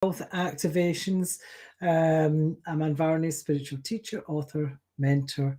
health activations. I'm Environ, spiritual teacher, author, mentor,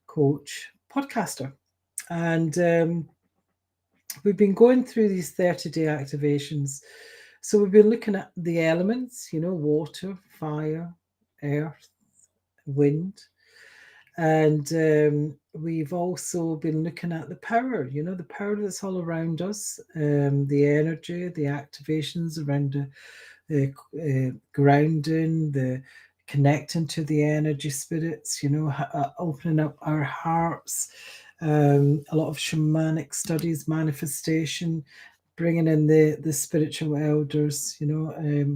coach, podcaster. And we've been going through these 30-day activations. So we've been looking at the elements, water, fire, earth, wind. And we've also been looking at the power, the power that's all around us, the energy, the activations around the grounding, the connecting to the energy spirits, opening up our hearts. A lot of shamanic studies, manifestation, bringing in the spiritual elders,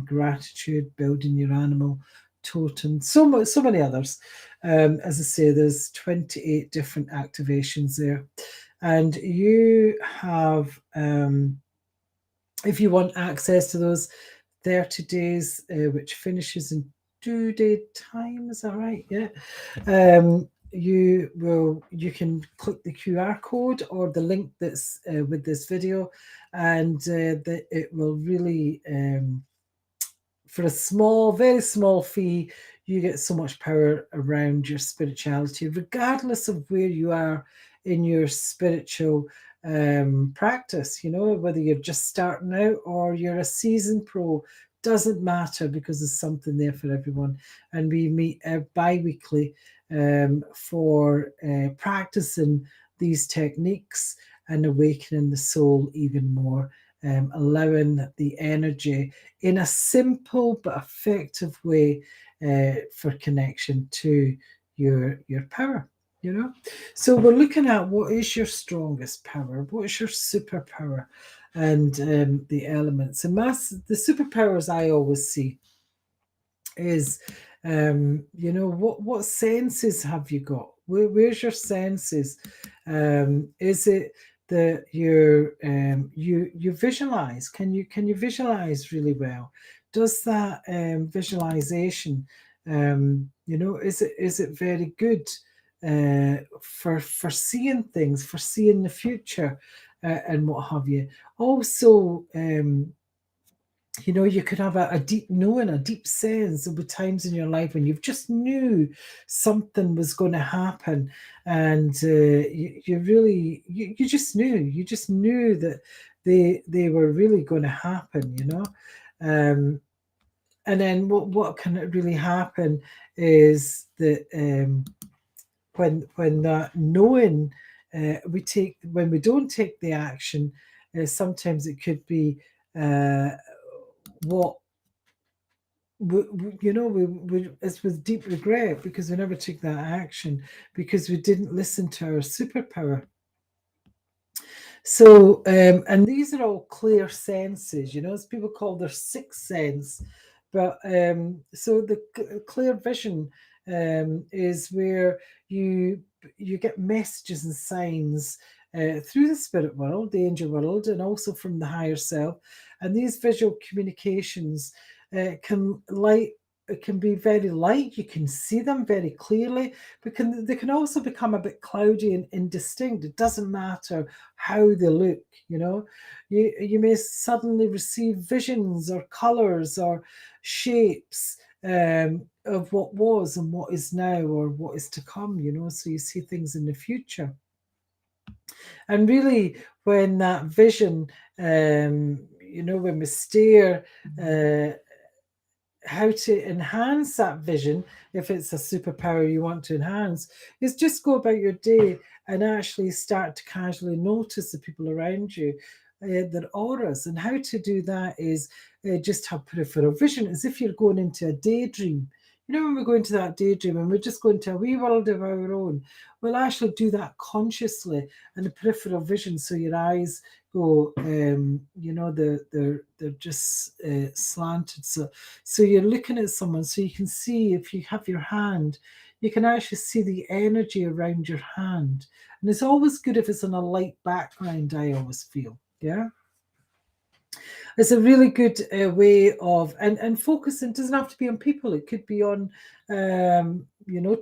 gratitude, building your animal totem, so many others. As I say, there's 28 different activations there, and you have, if you want access to those 30 days, which finishes in 2 day time, is that right? Yeah. You can click the QR code or the link that's with this video, and it will really, for a small, very small fee, you get so much power around your spirituality, regardless of where you are in your spiritual practice. Whether you're just starting out or you're a seasoned pro, doesn't matter, because there's something there for everyone. And we meet bi-weekly for practicing these techniques and awakening the soul even more, allowing the energy in a simple but effective way for connection to your power. So we're looking at what is your strongest power, what is your superpower, and the elements. And the superpowers I always see is, what senses have you got? Where's your senses? Is it that you visualize? Can you visualize really well? Does that visualization, is it very good for seeing things, for seeing the future, and what have you? Also, you could have a deep knowing, a deep sense. There were times in your life when you just knew something was going to happen, and you just knew that they were really going to happen. And then what can really happen is that when that knowing, when we don't take the action, sometimes it could be what it's with deep regret, because we never took that action, because we didn't listen to our superpower. So and these are all clear senses, as people call their sixth sense. But so the clear vision is where you get messages and signs through the spirit world, the angel world, and also from the higher self. And these visual communications can it can be very light. You can see them very clearly, but they can also become a bit cloudy and indistinct. It doesn't matter how they look. You may suddenly receive visions or colors or shapes of what was and what is now or what is to come. So you see things in the future. And really, when that vision, when we steer how to enhance that vision, if it's a superpower you want to enhance, is just go about your day and actually start to casually notice the people around you, their auras. And how to do that is just have peripheral vision, as if you're going into a daydream. When we go into that daydream and we're just going to a wee world of our own, we'll actually do that consciously, and the peripheral vision, so your eyes go, they're just slanted. So you're looking at someone, so you can see, if you have your hand, you can actually see the energy around your hand. And it's always good if it's on a light background, I always feel. Yeah. It's a really good way of, and focusing doesn't have to be on people. It could be on,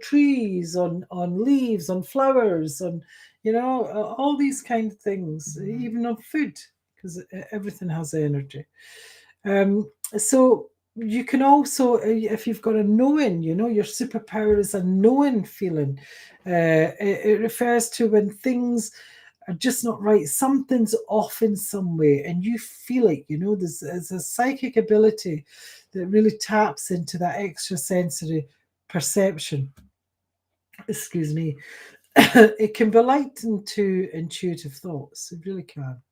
trees, on leaves, on flowers, on, all these kind of things, even on food, because everything has energy. So you can also, if you've got a knowing, your superpower is a knowing feeling. It refers to when things are just not right. Something's off in some way, and you feel it. There's a psychic ability that really taps into that extrasensory perception. Excuse me. It can be likened to intuitive thoughts. It really can.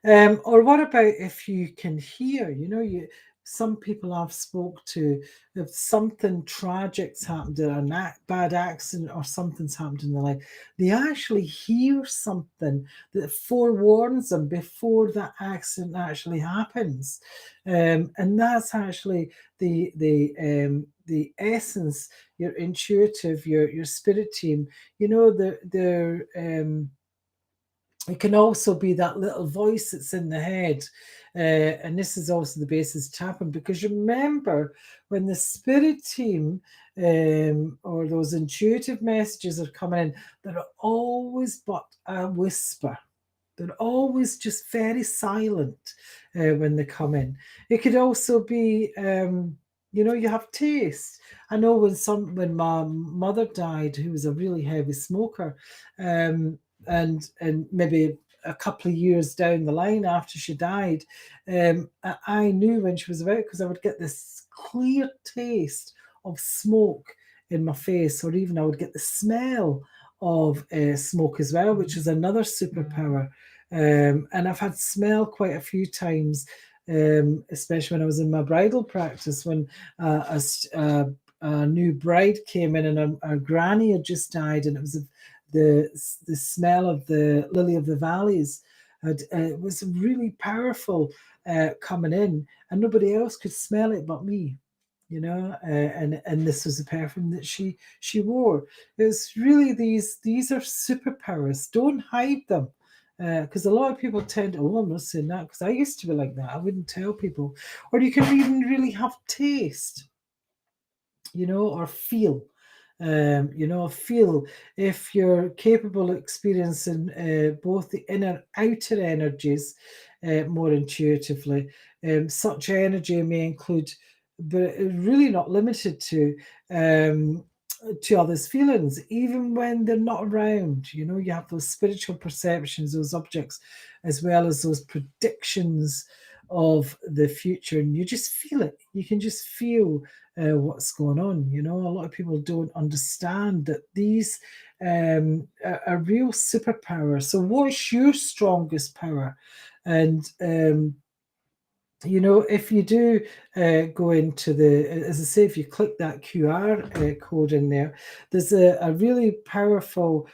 Or what about if you can hear? Some people I've spoke to, if something tragic's happened, or a bad accident, or something's happened in their life, they actually hear something that forewarns them before that accident actually happens, and that's actually the essence. Your intuitive, your spirit team. They're it can also be that little voice that's in the head. And this is also the basis tapping, because remember, when the spirit team or those intuitive messages are coming in, they're always but a whisper. They're always just very silent when they come in. It could also be, you have taste. I know when my mother died, who was a really heavy smoker, and maybe a couple of years down the line after she died, I knew when she was about, because I would get this clear taste of smoke in my face, or even I would get the smell of smoke as well, which is another superpower. And I've had smell quite a few times, especially when I was in my bridal practice, when a new bride came in, and our granny had just died, and it was the the smell of the lily of the valleys. It was really powerful coming in, and nobody else could smell it but me. And this was the perfume that she wore. It's really these are superpowers. Don't hide them, because a lot of people tend to, I'm not saying that, because I used to be like that. I wouldn't tell people. Or you can even really have taste, or feel. Feel if you're capable of experiencing both the inner outer energies more intuitively. Such energy may include, but really not limited um, to others' feelings, even when they're not around. You have those spiritual perceptions, those objects, as well as those predictions of the future, and you just feel it. You can just feel what's going on. A lot of people don't understand that these are real superpowers. So, what's your strongest power? And if you do go into as I say, if you click that QR code in there, there's a really powerful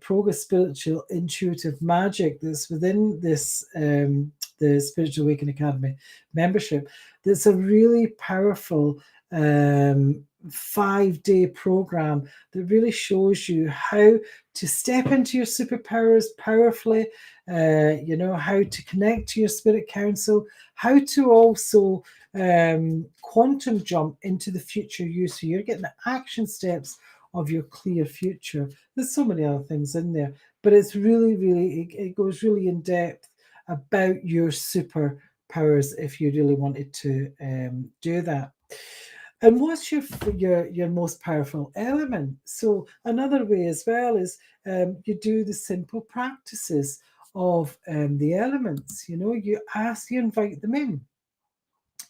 progress spiritual intuitive magic that's within this the Spiritual Awakening Academy membership. That's a really powerful 5-day program that really shows you how to step into your superpowers powerfully, how to connect to your spirit council, how to also quantum jump into the future you, so you're getting the action steps of your clear future. There's so many other things in there, but it's really, really, it goes really in depth about your superpowers if you really wanted to do that. And what's your most powerful element? So another way as well is you do the simple practices of the elements. You invite them in.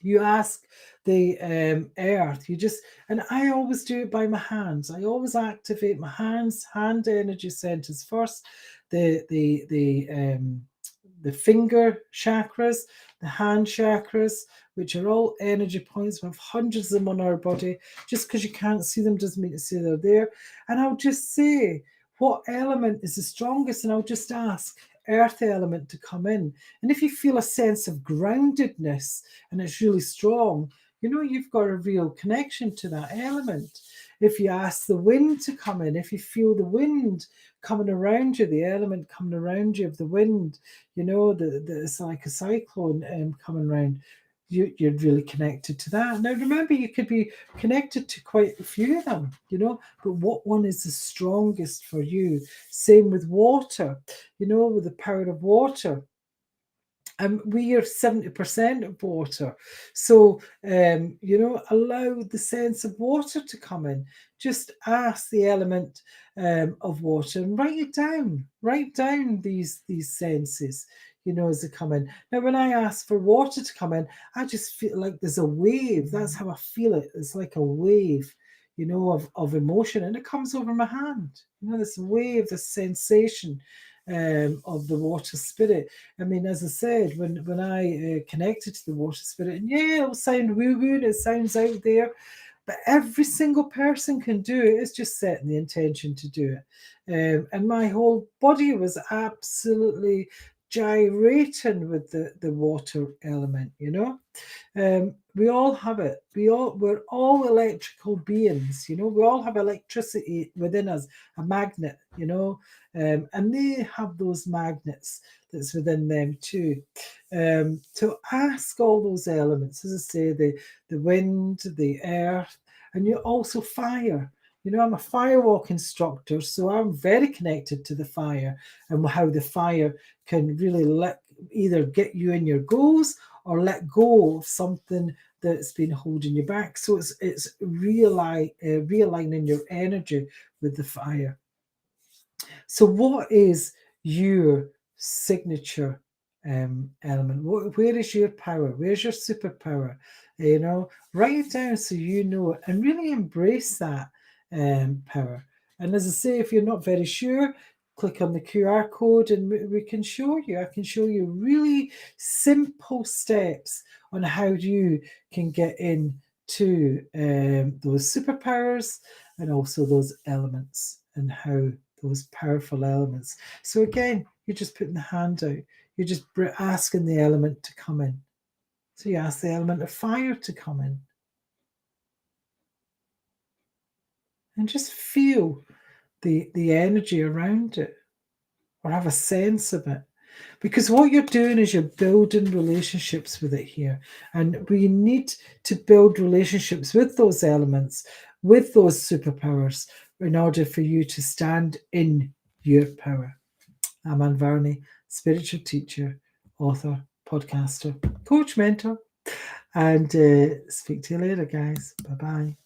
You ask the earth. And I always do it by my hands. I always activate my hand energy centers first. The finger chakras, the hand chakras, which are all energy points. We have hundreds of them on our body. Just because you can't see them doesn't mean to say they're there. And I'll just say, what element is the strongest? And I'll just ask earth element to come in. And if you feel a sense of groundedness and it's really strong, you've got a real connection to that element. If you ask the wind to come in, if you feel the wind coming around you, the element coming around you of the wind, it's like a cyclone coming around. You're really connected to that. Now, remember, you could be connected to quite a few of them, but what one is the strongest for you? Same with water, with the power of water. we are 70% of water. So, allow the sense of water to come in. Just ask the element of water and write it down. Write down these senses, as they come in. Now, when I ask for water to come in, I just feel like there's a wave. That's how I feel it. It's like a wave, of emotion, and it comes over my hand. This wave, this sensation of the water spirit. I mean, as I said, when I connected to the water spirit, and yeah, it'll sound woo-woo, and it sounds out there, but every single person can do it. It's just setting the intention to do it. And my whole body was absolutely gyrating with the water element, we all have it. We're all electrical beings, we all have electricity within us, a magnet, and they have those magnets that's within them too. To ask all those elements, as I say, the wind, the earth, and you also fire. I'm a firewalk instructor, so I'm very connected to the fire and how the fire can really either get you in your goals or let go of something that's been holding you back. So it's realigning your energy with the fire. So what is your signature element? Where is your power? Where's your superpower? Write it down so you know it and really embrace that power. And as I say, if you're not very sure, click on the QR code and we can show you. I can show you really simple steps on how you can get into those superpowers and also those elements and how those powerful elements. So again, you're just putting the hand out. You're just asking the element to come in. So you ask the element of fire to come in. And just feel the energy around it or have a sense of it. Because what you're doing is you're building relationships with it here. And we need to build relationships with those elements, with those superpowers, in order for you to stand in your power. I'm Environ, spiritual teacher, author, podcaster, coach, mentor, and speak to you later, guys. Bye-bye.